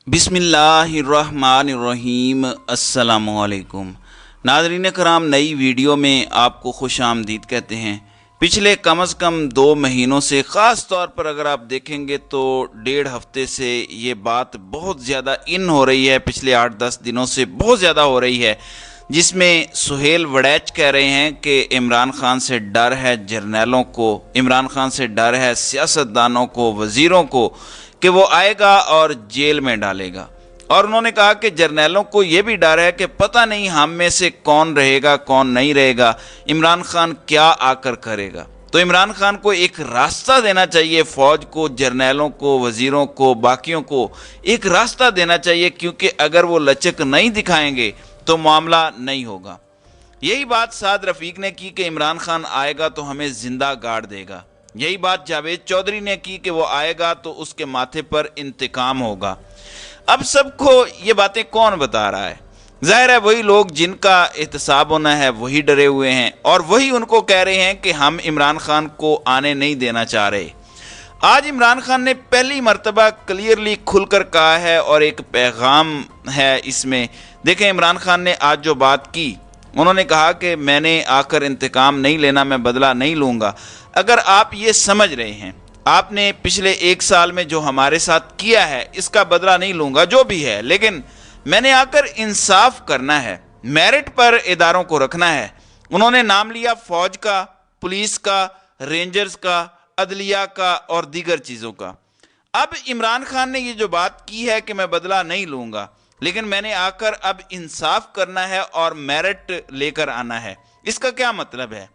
बिस्मिल्लाहिर्रहमानिर्रहीम। अस्सलामुअलैकुम नाज़रीन कराम, नई वीडियो में आपको खुश आमदीद कहते हैं। पिछले कम अज़ कम 2 महीनों से ख़ास तौर पर अगर आप देखेंगे तो 1.5 हफ्ते से ये बात बहुत ज़्यादा इन हो रही है। पिछले 8-10 दिनों से बहुत ज़्यादा हो रही है, जिसमें सुहेल वड़ैच कह रहे हैं कि इमरान खान से डर है जर्नैलों को, इमरान खान से डर है सियासतदानों को, वज़ीरों को, कि वो आएगा और जेल में डालेगा। और उन्होंने कहा कि जर्नैलों को ये भी डर है कि पता नहीं हम में से कौन रहेगा कौन नहीं रहेगा, इमरान खान क्या आकर करेगा। तो इमरान खान को एक रास्ता देना चाहिए, फ़ौज को, जर्नैलों को, वज़ीरों को, बाकियों को एक रास्ता देना चाहिए, क्योंकि अगर वो लचक नहीं दिखाएंगे तो मामला नहीं होगा। यही बात साद रफ़ीक ने की कि इमरान खान आएगा तो हमें ज़िंदा गाड़ देगा। यही बात जावेद चौधरी ने की कि वो आएगा तो उसके माथे पर इंतकाम होगा। अब सबको ये बातें कौन बता रहा है? ज़ाहिर है वही लोग जिनका एहतसाब होना है वही डरे हुए हैं, और वही उनको कह रहे हैं कि हम इमरान खान को आने नहीं देना चाह रहे। आज इमरान खान ने पहली मर्तबा क्लियरली खुलकर कहा है, और एक पैगाम है इसमें। देखें, इमरान खान ने आज जो बात की, उन्होंने कहा कि मैंने आकर इंतकाम नहीं लेना, मैं बदला नहीं लूँगा। अगर आप ये समझ रहे हैं आपने पिछले 1 साल में जो हमारे साथ किया है इसका बदला नहीं लूँगा, जो भी है, लेकिन मैंने आकर इंसाफ करना है, मेरिट पर इदारों को रखना है। उन्होंने नाम लिया फ़ौज का, पुलिस का, रेंजर्स का, अदलिया का और दीगर चीज़ों का। अब इमरान खान ने ये जो बात की है कि मैं बदला नहीं लूँगा, लेकिन मैंने आकर अब इंसाफ करना है और मेरिट लेकर आना है। इसका क्या मतलब है?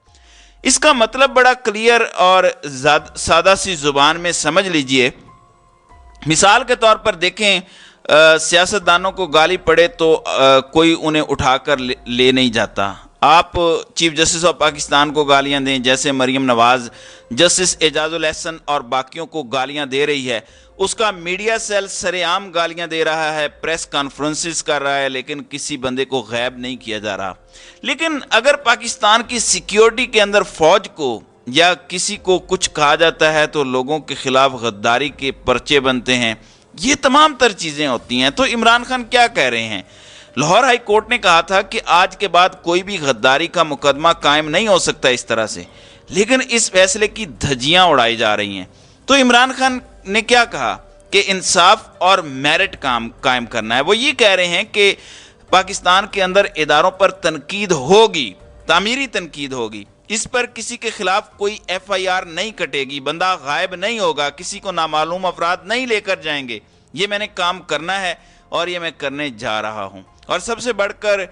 इसका मतलब बड़ा क्लियर और सादा सी ज़ुबान में समझ लीजिए। मिसाल के तौर पर देखें, सियासतदानों को गाली पड़े तो कोई उन्हें उठाकर ले नहीं जाता। आप चीफ जस्टिस ऑफ पाकिस्तान को गालियां दें, जैसे मरीम नवाज़, जस्टिस एजाजुल एहसन और बाकियों को गालियां दे रही है, उसका मीडिया सेल सरेआम गालियां दे रहा है, प्रेस कॉन्फ्रेंसेस कर रहा है, लेकिन किसी बंदे को गैब नहीं किया जा रहा। लेकिन अगर पाकिस्तान की सिक्योरिटी के अंदर फ़ौज को या किसी को कुछ कहा जाता है तो लोगों के खिलाफ गद्दारी के पर्चे बनते हैं। ये तमाम तर चीज़ें होती हैं। तो इमरान खान क्या कह रहे हैं? लाहौर हाई कोर्ट ने कहा था कि आज के बाद कोई भी गद्दारी का मुकदमा कायम नहीं हो सकता इस तरह से, लेकिन इस फैसले की धज्जियां उड़ाई जा रही हैं। तो इमरान खान ने क्या कहा कि इंसाफ और मेरिट कायम करना है। वो ये कह रहे हैं कि पाकिस्तान के अंदर इदारों पर तनकीद होगी, तामीरी तनकीद होगी, इस पर किसी के खिलाफ कोई FIR नहीं कटेगी, बंदा गायब नहीं होगा, किसी को नामालूम अफराद नहीं लेकर जाएंगे। ये मैंने काम करना है और ये मैं करने जा रहा हूँ। और सबसे बढ़कर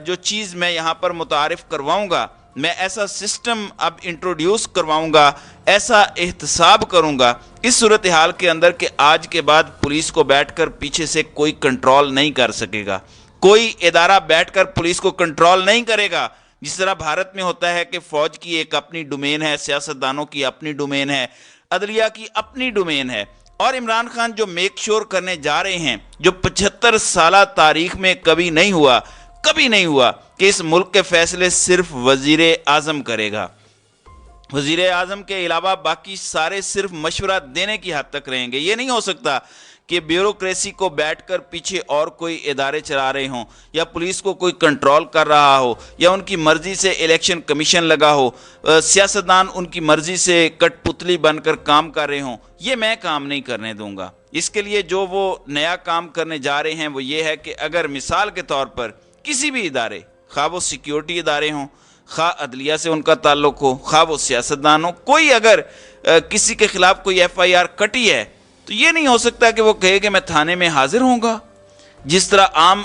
जो चीज़ मैं यहाँ पर मुतारिफ करवाऊँगा, मैं ऐसा सिस्टम अब इंट्रोड्यूस करवाऊँगा, ऐसा एहतसाब करूँगा इस सूरत हाल के अंदर कि आज के बाद पुलिस को बैठकर पीछे से कोई कंट्रोल नहीं कर सकेगा। कोई इदारा बैठकर पुलिस को कंट्रोल नहीं करेगा। जिस तरह भारत में होता है कि फ़ौज की एक अपनी डोमेन है, सियासतदानों की अपनी डोमेन है, अदलिया की अपनी डोमेन है। और इमरान खान जो मेक श्योर करने जा रहे हैं, जो 75 साल तारीख में कभी नहीं हुआ कि इस मुल्क के फैसले सिर्फ वज़ीर आज़म करेगा। वज़ीर आज़म के अलावा बाकी सारे सिर्फ मशवरा देने की हद तक रहेंगे। ये नहीं हो सकता कि ब्यूरोक्रेसी को बैठकर पीछे और कोई इदारे चला रहे हों, या पुलिस को कोई कंट्रोल कर रहा हो, या उनकी मर्ज़ी से इलेक्शन कमीशन लगा हो, सियासतदान उनकी मर्ज़ी से कठपुतली बनकर काम कर रहे हों। ये मैं काम नहीं करने दूंगा। इसके लिए जो वो नया काम करने जा रहे हैं वो ये है कि अगर मिसाल के तौर पर किसी भी इदारे, खा वो सिक्योरिटी इदारे हों, खा अदलिया से उनका ताल्लुक़ हो, खा वो सियासतदान हो, कोई अगर किसी के खिलाफ कोई FIR कटी है तो ये नहीं हो सकता कि वो कहे कि मैं थाने में हाजिर होऊंगा। जिस तरह आम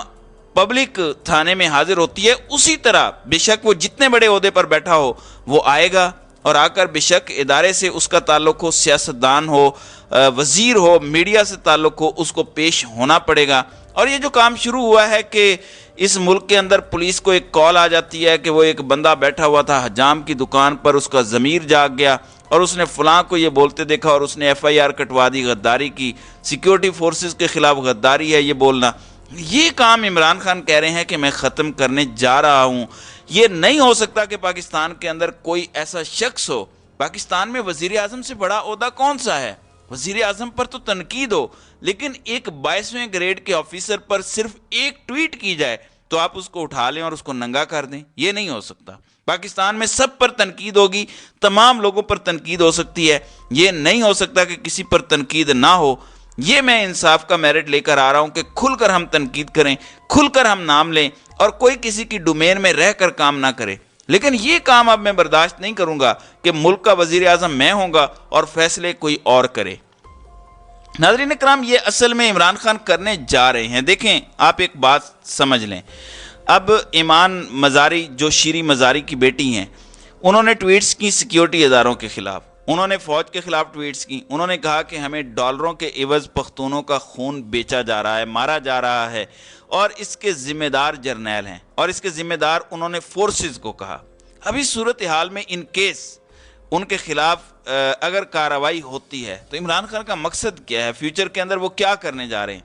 पब्लिक थाने में हाजिर होती है, उसी तरह बेशक वो जितने बड़े ओहदे पर बैठा हो वो आएगा, और आकर बेशक इदारे से उसका ताल्लुक़ हो, सियासतदान हो, वज़ीर हो, मीडिया से ताल्लुक़ हो, उसको पेश होना पड़ेगा। और ये जो काम शुरू हुआ है कि इस मुल्क के अंदर पुलिस को एक कॉल आ जाती है कि वो एक बंदा बैठा हुआ था हजाम की दुकान पर, उसका ज़मीर जाग गया और उसने फ़लाँ को ये बोलते देखा और उसने FIR कटवा दी, गद्दारी की, सिक्योरिटी फोर्सेस के ख़िलाफ़ गद्दारी है ये बोलना। ये काम इमरान खान कह रहे हैं कि मैं ख़त्म करने जा रहा हूँ। ये नहीं हो सकता कि पाकिस्तान के अंदर कोई ऐसा शख्स हो, पाकिस्तान में वज़ीर आज़म से बड़ा ओहदा कौन सा है? वजीर आजम पर तो तनकीद हो, लेकिन एक 22वें ग्रेड के ऑफिसर पर सिर्फ एक ट्वीट की जाए तो आप उसको उठा लें और उसको नंगा कर दें। ये नहीं हो सकता। पाकिस्तान में सब पर तनकीद होगी, तमाम लोगों पर तनकीद हो सकती है। ये नहीं हो सकता कि किसी पर तनकीद ना हो। ये मैं इंसाफ का मेरिट लेकर आ रहा हूं कि खुलकर हम तनकीद करें, खुलकर हम नाम लें और कोई किसी की डोमेन में रहकर काम ना करे। लेकिन ये काम अब मैं बर्दाश्त नहीं करूंगा कि मुल्क का वजीर आजम मैं होऊंगा और फैसले कोई और करे। नाज़रीन इकराम, ये असल में इमरान खान करने जा रहे हैं। देखें, आप एक बात समझ लें। अब ईमान मज़ारी जो शीरी मज़ारी की बेटी हैं, उन्होंने ट्वीट्स की सिक्योरिटी इदारों के ख़िलाफ़, उन्होंने फ़ौज के ख़िलाफ़ ट्वीट्स की। उन्होंने कहा कि हमें डॉलरों के एवज़ पख्तूनों का खून बेचा जा रहा है, मारा जा रहा है और इसके ज़िम्मेदार जर्नैल हैं और इसके ज़िम्मेदार उन्होंने फोर्सेस को कहा। अभी सूरत हाल में इन केस उनके ख़िलाफ़ अगर कार्रवाई होती है तो इमरान खान का मकसद क्या है, फ्यूचर के अंदर वो क्या करने जा रहे हैं?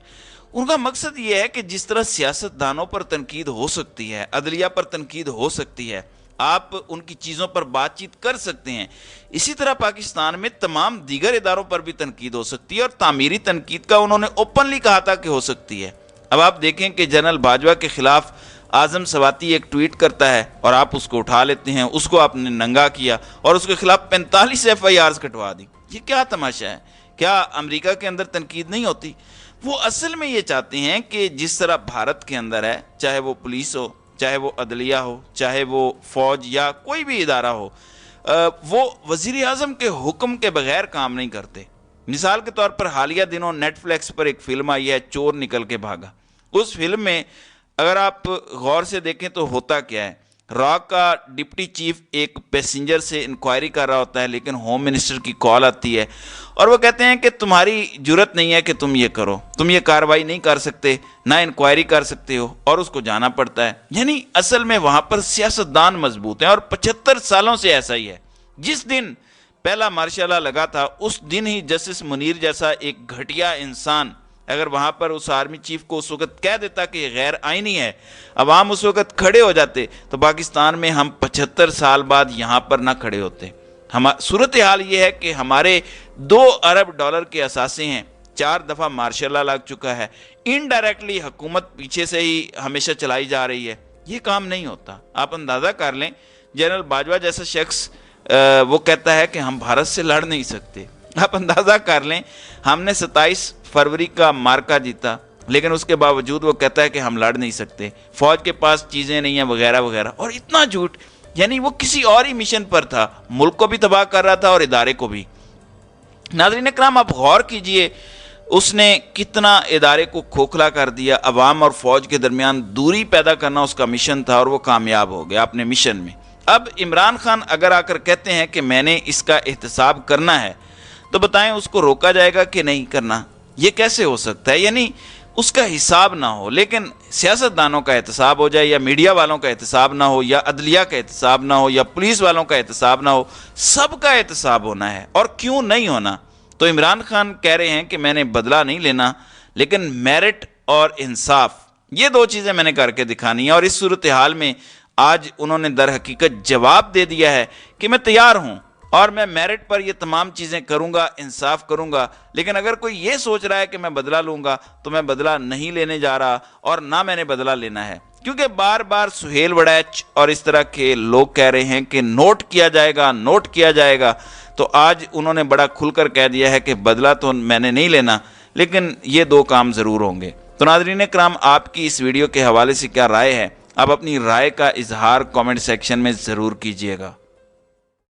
उनका मकसद ये है कि जिस तरह सियासतदानों पर तनकीद हो सकती है, अदलिया पर तनकीद हो सकती है, आप उनकी चीज़ों पर बातचीत कर सकते हैं, इसी तरह पाकिस्तान में तमाम दीगर इदारों पर भी तनकीद हो सकती है और तामीरी तनकीद का उन्होंने ओपनली कहा था कि हो सकती है। अब आप देखें कि जनरल बाजवा के ख़िलाफ़ आज़म सवाती एक ट्वीट करता है और आप उसको उठा लेते हैं, उसको आपने नंगा किया और उसके खिलाफ 45 FIRs कटवा दी। ये क्या तमाशा है? क्या अमेरिका के अंदर तनकीद नहीं होती? वो असल में ये चाहते हैं कि जिस तरह भारत के अंदर है, चाहे वो पुलिस हो, चाहे वो अदलिया हो, चाहे वो फ़ौज या कोई भी इदारा हो, वो वज़ीर आज़म के हुक्म के बगैर काम नहीं करते। मिसाल के तौर पर हालिया दिनों नेटफ्लिक्स पर एक फ़िल्म आई है, चोर निकल के भागा। उस फिल्म में अगर आप गौर से देखें तो होता क्या है, रॉक का डिप्टी चीफ एक पैसेंजर से इंक्वायरी कर रहा होता है, लेकिन होम मिनिस्टर की कॉल आती है और वो कहते हैं कि तुम्हारी जुर्रत नहीं है कि तुम ये करो, तुम ये कार्रवाई नहीं कर सकते, ना इंक्वायरी कर सकते हो, और उसको जाना पड़ता है। यानी असल में वहाँ पर सियासतदान मजबूत हैं और 75 सालों से ऐसा ही है। जिस दिन पहला मार्शल लॉ लगा था उस दिन ही जस्टिस मुनीर जैसा एक घटिया इंसान अगर वहाँ पर उस आर्मी चीफ को उस वक्त कह देता कि ये गैर आईनी है, अवाम उस वक्त खड़े हो जाते, तो पाकिस्तान में हम 75 साल बाद यहाँ पर ना खड़े होते। सूरत हाल ये है कि हमारे $2 अरब के असासे हैं, 4 दफ़ा मार्शल लॉ लग चुका है, इनडायरेक्टली हुकूमत पीछे से ही हमेशा चलाई जा रही है। ये काम नहीं होता। आप अंदाज़ा कर लें, जनरल बाजवा जैसा शख्स वो कहता है कि हम भारत से लड़ नहीं सकते। आप अंदाज़ा कर लें, हमने 27 फरवरी का मार्का जीता, लेकिन उसके बावजूद वो कहता है कि हम लड़ नहीं सकते, फ़ौज के पास चीज़ें नहीं हैं वगैरह वगैरह। और इतना झूठ, यानी वो किसी और ही मिशन पर था, मुल्क को भी तबाह कर रहा था और इदारे को भी। नाज़रीन इकराम, आप गौर कीजिए उसने कितना इदारे को खोखला कर दिया। अवाम और फ़ौज के दरमियान दूरी पैदा करना उसका मिशन था और वो कामयाब हो गया अपने मिशन में। अब इमरान खान अगर आकर कहते हैं कि मैंने इसका एहतसाब करना है, तो बताएं उसको रोका जाएगा कि नहीं करना? ये कैसे हो सकता है? यानी उसका हिसाब ना हो, लेकिन सियासतदानों का एहतसाब हो जाए, या मीडिया वालों का एहतसाब ना हो, या अदलिया का एहतसाब ना हो, या पुलिस वालों का एहतसाब ना हो, सबका एहतसाब होना है। और क्यों नहीं होना? तो इमरान खान कह रहे हैं कि मैंने बदला नहीं लेना, लेकिन मेरिट और इंसाफ, ये 2 चीज़ें मैंने करके दिखानी है। और इस सूरत हाल में आज उन्होंने दर हकीकत जवाब दे दिया है कि मैं तैयार हूँ और मैं मेरिट पर ये तमाम चीज़ें करूँगा, इंसाफ करूँगा। लेकिन अगर कोई ये सोच रहा है कि मैं बदला लूँगा, तो मैं बदला नहीं लेने जा रहा और ना मैंने बदला लेना है। क्योंकि बार बार सुहेल वड़ैच और इस तरह के लोग कह रहे हैं कि नोट किया जाएगा, नोट किया जाएगा। तो आज उन्होंने बड़ा खुलकर कह दिया है कि बदला तो मैंने नहीं लेना, लेकिन ये 2 काम ज़रूर होंगे। तो नाज़रीन इकराम, आपकी इस वीडियो के हवाले से क्या राय है? आप अपनी राय का इजहार कमेंट सेक्शन में ज़रूर कीजिएगा।